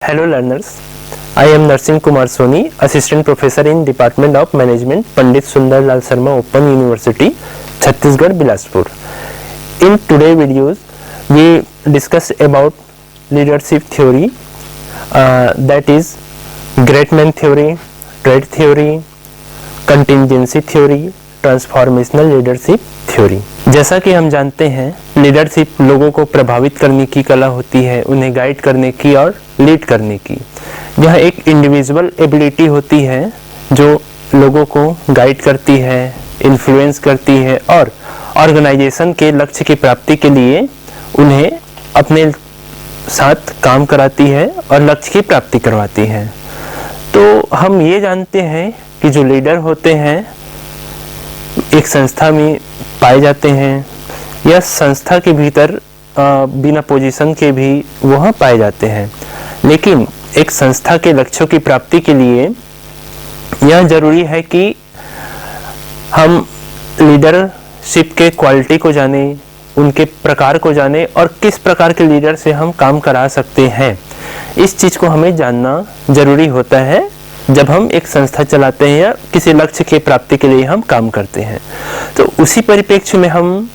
Hello learners, I am Narsingh Kumar Soni, Assistant Professor in Department of Management, Pandit Sundar Lal Sharma Open University, Chhattisgarh, Bilaspur. In today's videos, we discuss about leadership theory, that is great man theory, trait theory, contingency theory, transformational leadership theory. जैसा कि हम जानते हैं leadership लोगों को प्रभावित करने की कला होती है, उन्हें गाइड करने की और लीड करने की। यह एक इंडिविजुअल एबिलिटी होती है जो लोगों को गाइड करती है, इन्फ्लुएंस करती है और ऑर्गेनाइजेशन के लक्ष्य की प्राप्ति के लिए उन्हें अपने साथ काम कराती है और लक्ष्य की प्राप्ति करवाती है। तो हम ये जानते हैं कि जो लीडर होते हैं एक संस्था में पाए जाते हैं या संस्था के भीतर बिना पोजीशन के भी वहाँ पाए जाते हैं, लेकिन एक संस्था के लक्ष्यों की प्राप्ति के लिए यह जरूरी है कि हम लीडरशिप के क्वालिटी को जाने, उनके प्रकार को जाने और किस प्रकार के लीडर से हम काम करा सकते हैं। इस चीज़ को हमें जानना जरूरी होता है जब हम एक संस्था चलाते हैं या किसी लक्ष्य की प्राप्ति के लिए हम काम करते हैं। तो उसी परिप्रेक्ष्य में हम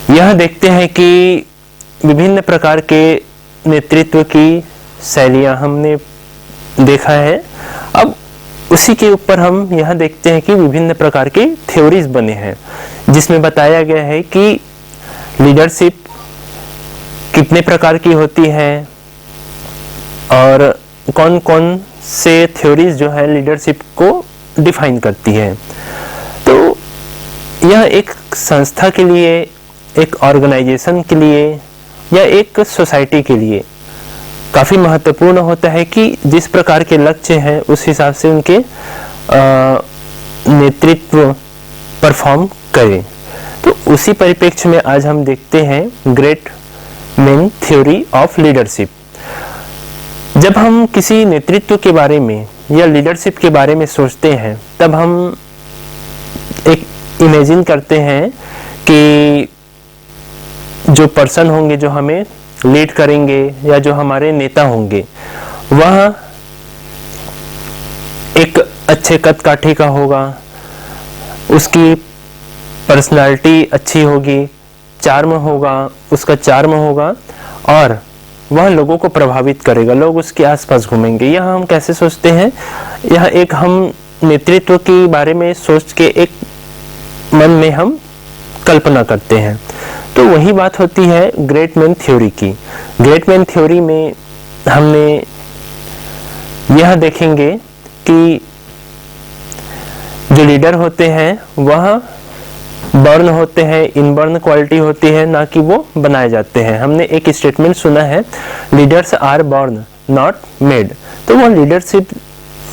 यह देखते हैं कि विभिन्न प्रकार के नेतृत्व की शैलियां हमने देखा है। अब उसी के ऊपर हम यह देखते हैं कि विभिन्न प्रकार के थ्योरीज बने हैं जिसमें बताया गया है कि लीडरशिप कितने प्रकार की होती है और कौन कौन से थ्योरीज जो है लीडरशिप को डिफाइन करती है। तो यह एक संस्था के लिए, एक ऑर्गेनाइजेशन के लिए या एक सोसाइटी के लिए काफ़ी महत्वपूर्ण होता है कि जिस प्रकार के लक्ष्य हैं उस हिसाब से उनके नेतृत्व परफॉर्म करें। तो उसी परिप्रेक्ष्य में आज हम देखते हैं great man theory of leadership. जब हम किसी नेतृत्व के बारे में या लीडरशिप के बारे में सोचते हैं तब हम एक इमेजिन करते हैं कि जो पर्सन होंगे जो हमें लीड करेंगे या जो हमारे नेता होंगे वह एक अच्छे कद काठी का होगा, उसकी पर्सनालिटी अच्छी होगी, चार्म होगा, उसका चार्म होगा और वह लोगों को प्रभावित करेगा, लोग उसके आसपास घूमेंगे। यह हम कैसे सोचते हैं, यह एक हम नेतृत्व के बारे में सोच के एक मन में हम कल्पना करते हैं। तो वही बात होती है ग्रेट मैन थ्योरी की। ग्रेट मैन थ्योरी में हमने यह देखेंगे कि जो लीडर होते हैं वह बर्न होते हैं, इनबर्न क्वालिटी होती है, ना कि वो बनाए जाते हैं। हमने एक स्टेटमेंट सुना है, leaders are born not made. तो वह लीडरशिप,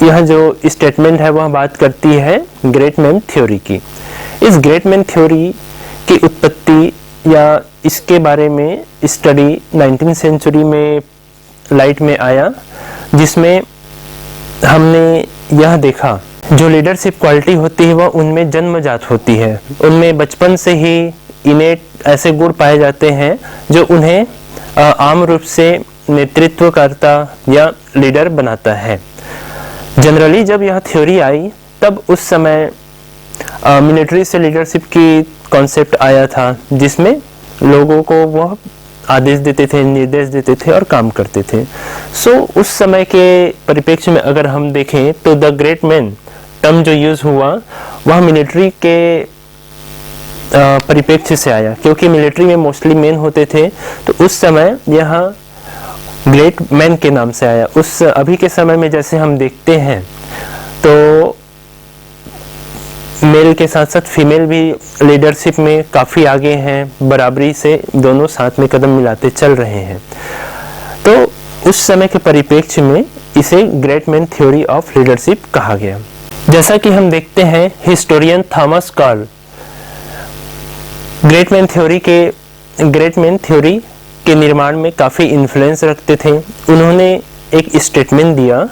यह जो स्टेटमेंट है वह बात करती है ग्रेट मैन थ्योरी की। इस ग्रेट मैन थ्योरी की उत्पत्ति या इसके बारे में स्टडी 19वीं सेंचुरी में लाइट में आया, जिसमें हमने यह देखा जो लीडरशिप क्वालिटी होती है वह उनमें जन्मजात होती है। उनमें बचपन से ही इनेट ऐसे गुण पाए जाते हैं जो उन्हें आम रूप से नेतृत्वकर्ता या लीडर बनाता है। जनरली जब यह थ्योरी आई तब उस समय मिलिट्री से लीडरशिप की कॉन्सेप्ट आया था, जिसमें लोगों को वह आदेश देते थे, निर्देश देते थे और काम करते थे। सो उस समय के परिप्रेक्ष्य में अगर हम देखें तो द ग्रेट मैन टर्म जो यूज हुआ वह मिलिट्री के परिप्रेक्ष्य से आया, क्योंकि मिलिट्री में मोस्टली मैन होते थे। तो उस समय यह ग्रेट मैन के नाम से आया। उस अभी के समय में जैसे हम देखते हैं तो मेल के साथ साथ फीमेल भी लीडरशिप में काफ़ी आगे हैं, बराबरी से दोनों साथ में कदम मिलाते चल रहे हैं। तो उस समय के परिप्रेक्ष्य में इसे great man theory of leadership कहा गया। जैसा कि हम देखते हैं historian Thomas Carl great man theory के निर्माण में काफ़ी इन्फ्लुएंस रखते थे। उन्होंने एक स्टेटमेंट दिया,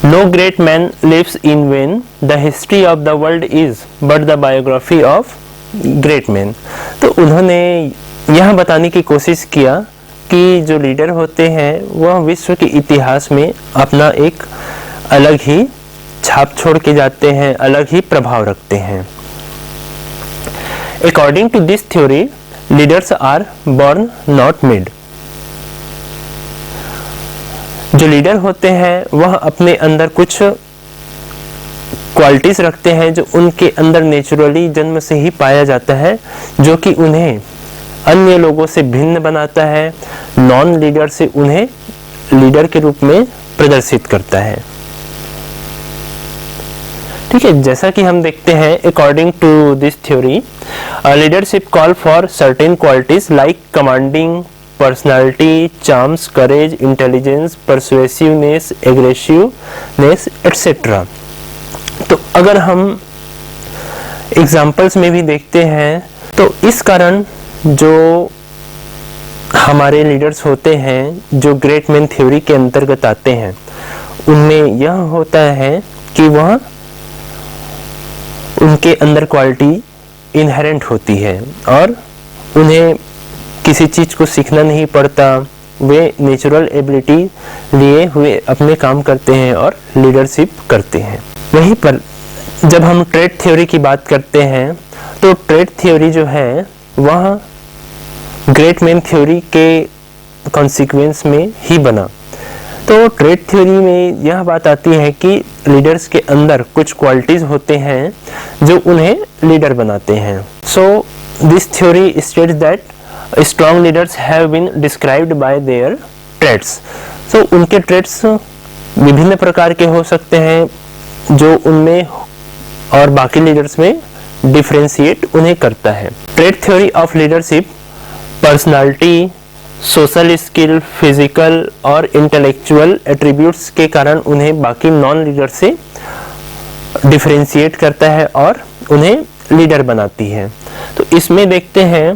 no great man lives in vain, the history of the world is but the biography of great man. तो उन्होंने यह बताने की कोशिश किया कि जो लीडर होते हैं वह विश्व के इतिहास में अपना एक अलग ही छाप छोड़ के जाते हैं, अलग ही प्रभाव रखते हैं। According to this theory, leaders are born not made। जो लीडर होते हैं वह अपने अंदर कुछ क्वालिटीज रखते हैं जो उनके अंदर नेचुरली जन्म से ही पाया जाता है, जो कि उन्हें अन्य लोगों से भिन्न बनाता है, नॉन लीडर से उन्हें लीडर के रूप में प्रदर्शित करता है। ठीक है, जैसा कि हम देखते हैं according to this theory, leadership call for certain qualities like commanding personality, charms, courage, intelligence, persuasiveness, aggressiveness etcetera. तो अगर हम एग्जाम्पल्स में भी देखते हैं तो इस कारण जो हमारे लीडर्स होते हैं जो ग्रेट मैन थ्योरी के अंतर्गत आते हैं, उनमें यह होता है कि वह उनके अंदर क्वालिटी इनहेरेंट होती है और उन्हें किसी चीज को सीखना नहीं पड़ता, वे नेचुरल एबिलिटी लिए हुए अपने काम करते हैं और लीडरशिप करते हैं। वहीं पर जब हम ट्रेट थ्योरी की बात करते हैं तो ट्रेट थ्योरी जो है वह ग्रेट मैन थ्योरी के कॉन्सिक्वेंस में ही बना। तो ट्रेट थ्योरी में यह बात आती है कि लीडर्स के अंदर कुछ क्वालिटीज होते हैं जो उन्हें लीडर बनाते हैं। So this theory states that strong leaders have been described by their traits. सो उनके ट्रेट्स विभिन्न प्रकार के हो सकते हैं जो उनमें और बाकी लीडर्स में डिफरेंशिएट उन्हें करता है। Trait theory of leadership personality, social skill, physical और इंटेलेक्चुअल एट्रीब्यूट्स के कारण उन्हें बाकी नॉन लीडर से डिफरेंशिएट करता है और उन्हें लीडर बनाती है। तो इसमें देखते हैं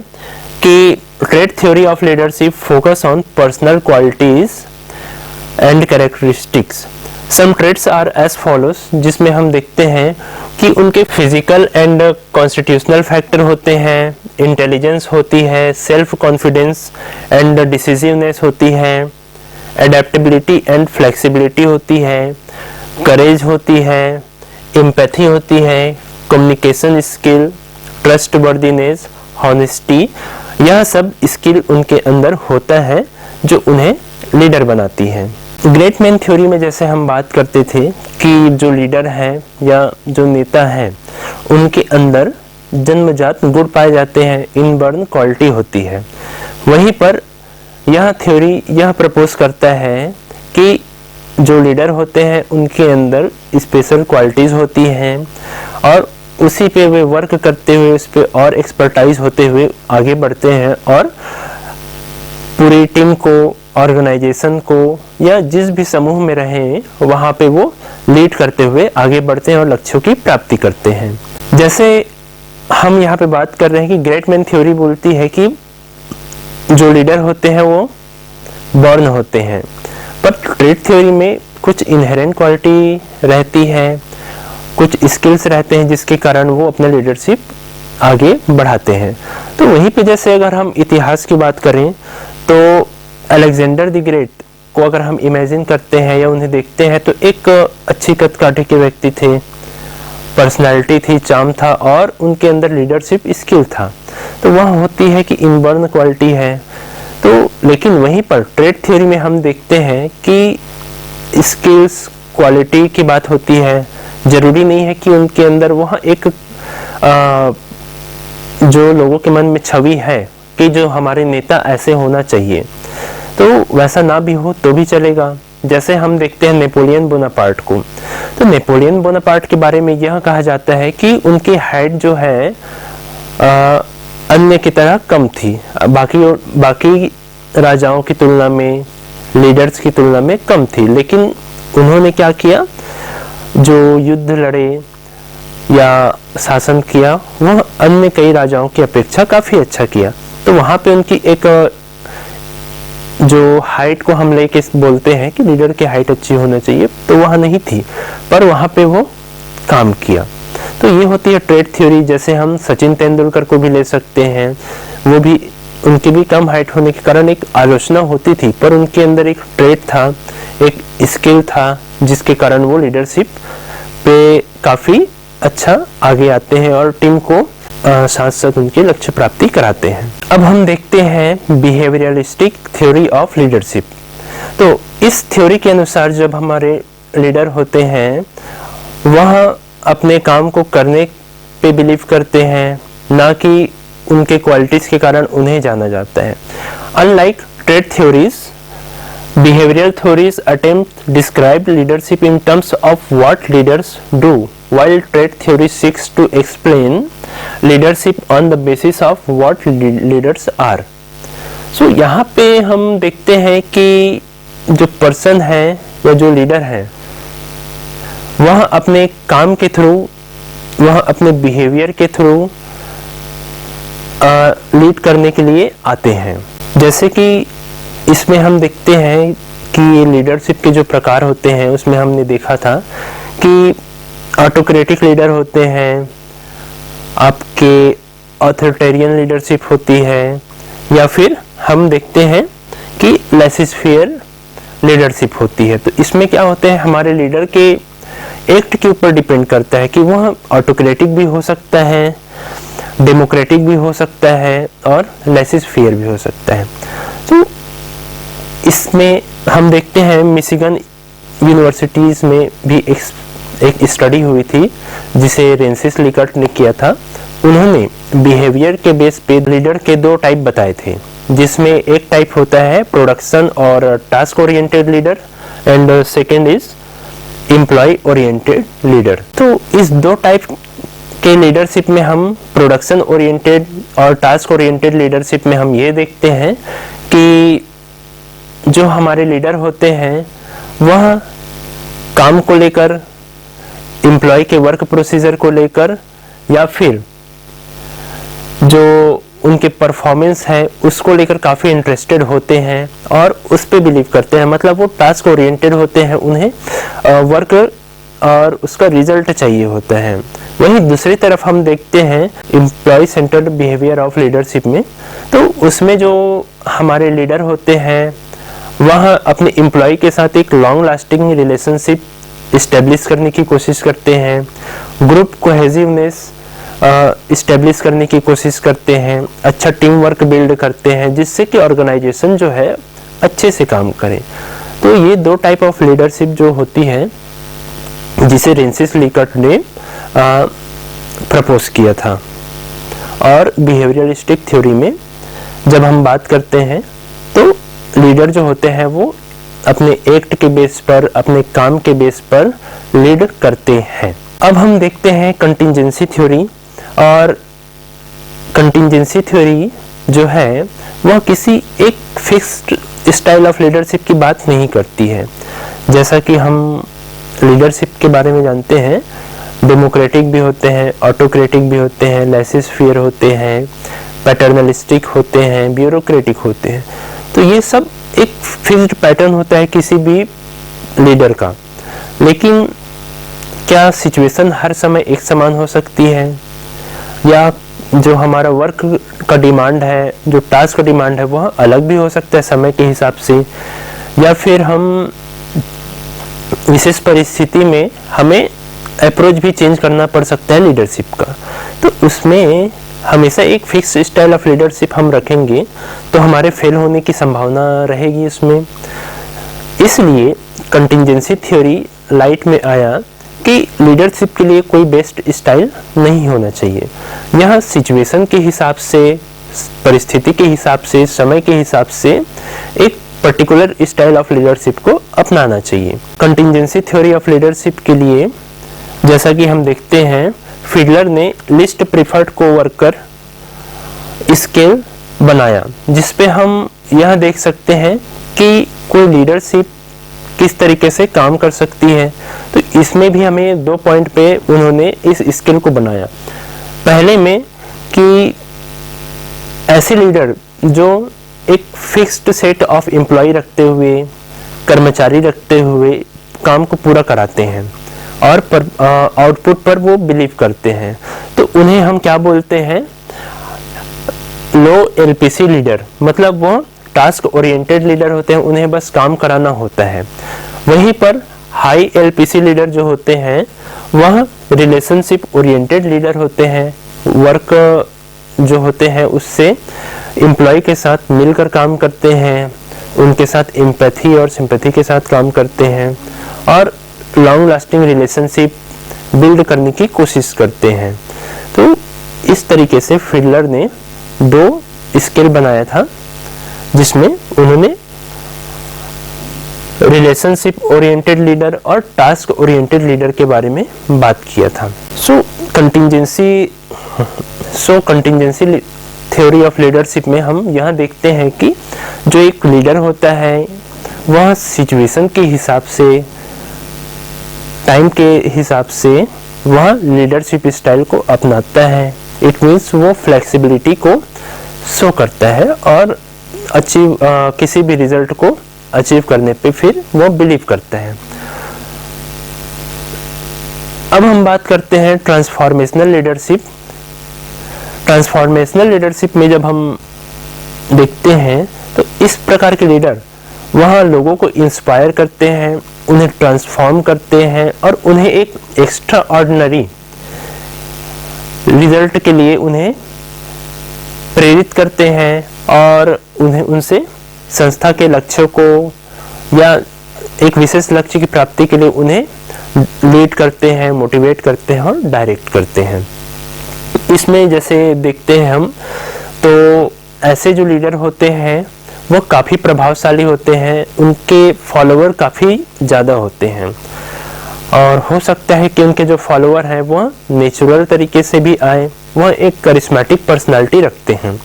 कि trait theory of leadership focus on personal qualities and characteristics. Some traits are as follows, जिसमें हम देखते हैं कि उनके फिजिकल एंड कॉन्स्टिट्यूशनल फैक्टर होते हैं, इंटेलिजेंस होती है, सेल्फ कॉन्फिडेंस एंड डिसिसिवनेस होती है, एडेप्टेबिलिटी एंड फ्लेक्सिबिलिटी होती है, करेज होती है, एम्पैथी होती है, कम्युनिकेशन स्किल, ट्रस्टवर्दीनेस, हॉनेस्टी, यह सब स्किल उनके अंदर होता है जो उन्हें लीडर बनाती है। ग्रेट मैन थ्योरी में जैसे हम बात करते थे कि जो लीडर है या जो नेता है उनके अंदर जन्मजात गुण पाए जाते हैं, इनबॉर्न क्वालिटी होती है। वहीं पर यह थ्योरी यह प्रपोज करता है कि जो लीडर होते हैं उनके अंदर स्पेशल क्वालिटीज होती हैं और उसी पे वे वर्क करते हुए उस पे और एक्सपर्टाइज होते हुए आगे बढ़ते हैं और पूरी टीम को, ऑर्गेनाइजेशन को या जिस भी समूह में रहे वहाँ पे वो लीड करते हुए आगे बढ़ते हैं और लक्ष्यों की प्राप्ति करते हैं। जैसे हम यहाँ पे बात कर रहे हैं कि ग्रेट मैन थ्योरी बोलती है कि जो लीडर होते हैं वो बॉर्न होते हैं, पर ट्रेट थ्योरी में कुछ इनहेरेंट क्वालिटी रहती है, कुछ स्किल्स रहते हैं जिसके कारण वो अपना लीडरशिप आगे बढ़ाते हैं। तो वहीं पे जैसे अगर हम इतिहास की बात करें तो अलेक्जेंडर द ग्रेट को अगर हम इमेजिन करते हैं या उन्हें देखते हैं तो एक अच्छी कद काठी के व्यक्ति थे, पर्सनालिटी थी, चार्म था और उनके अंदर लीडरशिप स्किल था। तो वह होती है कि इनबॉर्न क्वालिटी है। तो लेकिन वहीं पर ट्रेट थ्योरी में हम देखते हैं कि स्किल्स क्वालिटी की बात होती है, जरूरी नहीं है कि उनके अंदर वह एक जो लोगों के मन में छवि है कि जो हमारे नेता ऐसे होना चाहिए, तो वैसा ना भी हो तो भी चलेगा। जैसे हम देखते हैं नेपोलियन बोनापार्ट को, तो नेपोलियन बोनापार्ट के बारे में यह कहा जाता है कि उनकी हाइट जो है अन्य की तरह कम थी, बाकी राजाओं की तुलना में, लीडर्स की तुलना में कम थी, लेकिन उन्होंने क्या किया, जो युद्ध लड़े या शासन किया वह अन्य कई राजाओं की अपेक्षा काफी अच्छा किया। तो वहां पे उनकी एक जो हाइट को हम लेके बोलते हैं कि लीडर की हाइट अच्छी होना चाहिए, तो वह नहीं थी, पर वहां पे वो काम किया। तो ये होती है ट्रेट थ्योरी। जैसे हम सचिन तेंदुलकर को भी ले सकते हैं, वो भी उनकी भी कम हाइट होने के कारण एक आलोचना होती थी, पर उनके अंदर एक ट्रेट था, एक स्किल था, जिसके कारण वो लीडरशिप पे काफ़ी अच्छा आगे आते हैं और टीम को साथ साथ उनके लक्ष्य प्राप्ति कराते हैं। अब हम देखते हैं बिहेवियरलिस्टिक थ्योरी ऑफ लीडरशिप। तो इस थ्योरी के अनुसार जब हमारे लीडर होते हैं वह अपने काम को करने पे बिलीव करते हैं, ना कि उनके क्वालिटीज के कारण उन्हें जाना जाता है। Unlike trade theories, behavioral theories attempt describe leadership in terms of what leaders do, while trait theory seeks to explain leadership on the basis of what leaders are. So यहाँ पे हम देखते हैं कि जो पर्सन है या जो लीडर है वह अपने काम के थ्रू, वह अपने बिहेवियर के थ्रू लीड करने के लिए आते हैं। जैसे कि इसमें हम देखते हैं कि ये लीडरशिप के जो प्रकार होते हैं उसमें हमने देखा था कि ऑटोक्रेटिक लीडर होते हैं, आपके ऑथोरिटेरियन लीडरशिप होती है, या फिर हम देखते हैं कि लेसिस फेयर लीडरशिप होती है। तो इसमें क्या होते हैं, हमारे लीडर के एक्ट के ऊपर डिपेंड करता है कि वह ऑटोक्रेटिक भी हो सकता है, डेमोक्रेटिक भी हो सकता है और लेसिस फेयर भी हो सकता है। तो इसमें हम देखते हैं मिशिगन यूनिवर्सिटीज में भी एक स्टडी हुई थी जिसे रेंसिस लिकर्ट ने किया था। उन्होंने बिहेवियर के बेस पे लीडर के दो टाइप बताए थे, जिसमें एक टाइप होता है प्रोडक्शन और task oriented leader and second is employee oriented leader. तो इस दो टाइप के लीडरशिप में हम प्रोडक्शन ओरिएंटेड और टास्क ओरिएंटेड लीडरशिप में हम ये देखते हैं कि जो हमारे लीडर होते हैं वह काम को लेकर, एम्प्लॉय के वर्क प्रोसीजर को लेकर, या फिर जो उनके परफॉर्मेंस है उसको लेकर काफ़ी इंटरेस्टेड होते हैं और उस पे बिलीव करते हैं। मतलब वो टास्क ओरिएंटेड होते हैं, उन्हें वर्क और उसका रिजल्ट चाहिए होता है। वहीं दूसरी तरफ हम देखते हैं employee centred behaviour of leadership में, तो उसमें जो हमारे लीडर होते हैं वह अपने एम्प्लॉय के साथ एक लॉन्ग लास्टिंग रिलेशनशिप इस्टेब्लिश करने की कोशिश करते हैं, ग्रुप कोहेसिवनेस इस्टेब्लिश करने की कोशिश करते हैं, अच्छा टीम वर्क बिल्ड करते हैं जिससे कि ऑर्गेनाइजेशन जो है अच्छे से काम करे। तो ये दो टाइप ऑफ लीडरशिप जो होती है जिसे रेंसिस लिकर्ट ने प्रपोज किया था। और बिहेवियरिस्टिक थ्योरी में जब हम बात करते हैं तो लीडर जो होते हैं वो अपने एक्ट के बेस पर, अपने काम के बेस पर लीड करते हैं। अब हम देखते हैं कंटिंजेंसी थ्योरी। और कंटिंजेंसी थ्योरी जो है वह किसी एक फिक्स्ड स्टाइल ऑफ लीडरशिप की बात नहीं करती है। जैसा कि हम लीडरशिप के बारे में जानते हैं, डेमोक्रेटिक भी होते हैं, ऑटोक्रेटिक भी होते हैं, लेसिस फेयर होते हैं, पैटर्नलिस्टिक होते हैं, ब्यूरोक्रेटिक होते हैं। तो ये सब एक फिक्स्ड पैटर्न होता है किसी भी लीडर का। लेकिन क्या सिचुएशन हर समय एक समान हो सकती है, या जो हमारा वर्क का डिमांड है, जो टास्क का डिमांड है वह अलग भी हो सकता है समय के हिसाब से, या फिर हम विशेष परिस्थिति में हमें अप्रोच भी चेंज करना पड़ सकता है लीडरशिप का। तो उसमें हमेशा एक फिक्स स्टाइल ऑफ लीडरशिप हम रखेंगे तो हमारे फेल होने की संभावना रहेगी इसमें। इसलिए कंटिंजेंसी थ्योरी लाइट में आया कि लीडरशिप के लिए कोई बेस्ट स्टाइल नहीं होना चाहिए। यह सिचुएशन के हिसाब से, परिस्थिति के हिसाब से, समय के हिसाब से एक पर्टिकुलर स्टाइल ऑफ लीडरशिप को अपनाना चाहिए। कंटिंजेंसी थ्योरी ऑफ लीडरशिप के लिए जैसा कि हम देखते हैं, फिडलर ने लिस्ट प्रीफर्ड कोवर्कर स्केल बनाया, जिसपे हम यह देख सकते हैं कि कोई लीडरशिप किस तरीके से काम कर सकती है। तो इसमें भी हमें 2 पॉइंट पे उन्होंने इस स्किल को बनाया। पहले में कि ऐसे लीडर जो एक फिक्स्ड सेट ऑफ एम्प्लॉय रखते हुए, कर्मचारी रखते हुए काम को पूरा कराते हैं और आउटपुट पर वो बिलीव करते हैं, तो उन्हें हम क्या बोलते हैं, लो एलपीसी लीडर, मतलब वो टास्क ओरिएंटेड लीडर होते हैं, उन्हें बस काम कराना होता है। वहीं पर हाई एलपीसी लीडर जो होते हैं वह रिलेशनशिप ओरिएंटेड लीडर होते हैं, वर्क जो होते हैं उससे एम्प्लॉय के साथ मिलकर काम करते हैं, उनके साथ एम्पैथी और सिंपैथी के साथ काम करते हैं और लॉन्ग लास्टिंग रिलेशनशिप बिल्ड करने की कोशिश करते हैं। तो इस तरीके से फिडलर ने 2 स्केल बनाया था जिसमें उन्होंने रिलेशनशिप ओरिएंटेड लीडर और टास्क ओरिएंटेड लीडर के बारे में बात किया था। सो कंटिंजेंसी थ्योरी ऑफ लीडरशिप में हम यह देखते हैं कि जो एक लीडर होता है वह सिचुएशन के हिसाब से, टाइम के हिसाब से वह लीडरशिप स्टाइल को अपनाता है। इट मीन्स वो फ्लेक्सिबिलिटी को शो करता है और किसी भी रिजल्ट को अचीव करने पे फिर वो बिलीव करता है। अब हम बात करते हैं ट्रांसफॉर्मेशनल लीडरशिप। ट्रांसफॉर्मेशनल लीडरशिप में जब हम देखते हैं तो इस प्रकार के लीडर वहाँ लोगों को इंस्पायर करते हैं, उन्हें ट्रांसफॉर्म करते हैं और उन्हें एक एक्स्ट्रा ऑर्डिनरी रिजल्ट के लिए उन्हें प्रेरित करते हैं और उन्हें उनसे संस्था के लक्ष्यों को या एक विशेष लक्ष्य की प्राप्ति के लिए उन्हें लीड करते हैं, मोटिवेट करते हैं और डायरेक्ट करते हैं। इसमें जैसे देखते हैं हम तो ऐसे जो लीडर होते हैं वो काफ़ी प्रभावशाली होते हैं, उनके फॉलोवर काफ़ी ज़्यादा होते हैं और हो सकता है कि उनके जो फॉलोवर हैं वह नेचुरल तरीके से भी आए, वह एक करिश्मेटिक पर्सनालिटी रखते हैं,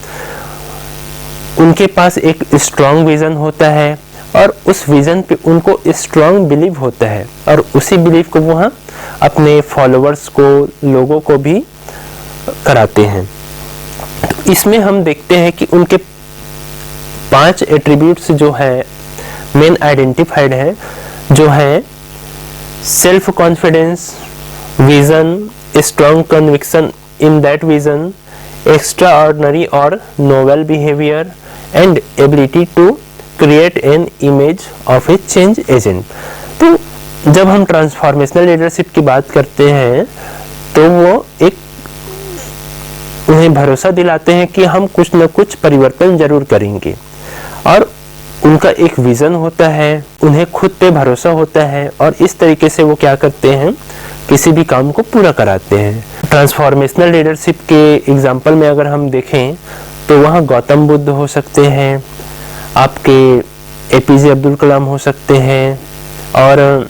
उनके पास एक स्ट्रॉन्ग विजन होता है और उस विजन पे उनको स्ट्रॉन्ग बिलीव होता है और उसी बिलीव को वह अपने फॉलोअर्स को, लोगों को भी कराते हैं। इसमें हम देखते हैं कि उनके 5 एट्रीब्यूट्स जो है मेन आइडेंटिफाइड है, जो है self confidence, vision, strong conviction in that vision, extra ordinary और novel behaviour and ability to create an image of a change agent. तो जब हम ट्रांसफॉर्मेशनल लीडरशिप की बात करते हैं तो वो एक उन्हें भरोसा दिलाते हैं कि हम कुछ न कुछ परिवर्तन जरूर करेंगे और उनका एक विजन होता है, उन्हें खुद पे भरोसा होता है और इस तरीके से वो क्या करते हैं, किसी भी काम को पूरा कराते हैं। ट्रांसफॉर्मेशनल लीडरशिप के एग्जाम्पल में अगर हम देखें तो वहाँ गौतम बुद्ध हो सकते हैं, आपके एपीजे अब्दुल कलाम हो सकते हैं और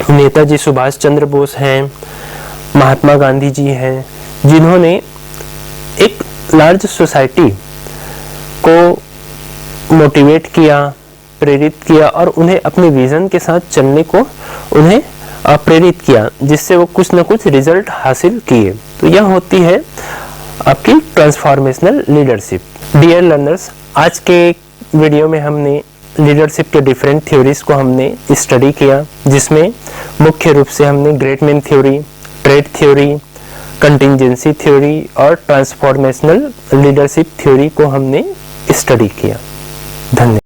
नेताजी सुभाष चंद्र बोस हैं, महात्मा गांधी जी हैं, जिन्होंने एक लार्ज सोसाइटी को मोटिवेट किया, प्रेरित किया और उन्हें अपने विजन के साथ चलने को उन्हें प्रेरित किया, जिससे वो कुछ न कुछ रिजल्ट हासिल किए। तो यह होती है आपकी ट्रांसफॉर्मेशनल लीडरशिप। डियर लर्नर्स, आज के वीडियो में हमने लीडरशिप के डिफरेंट थ्योरीज को हमने स्टडी किया, जिसमें मुख्य रूप से हमने great man theory, trade theory, contingency theory और ट्रांसफॉर्मेशनल लीडरशिप थ्योरी को हमने स्टडी किया। धन्यवाद।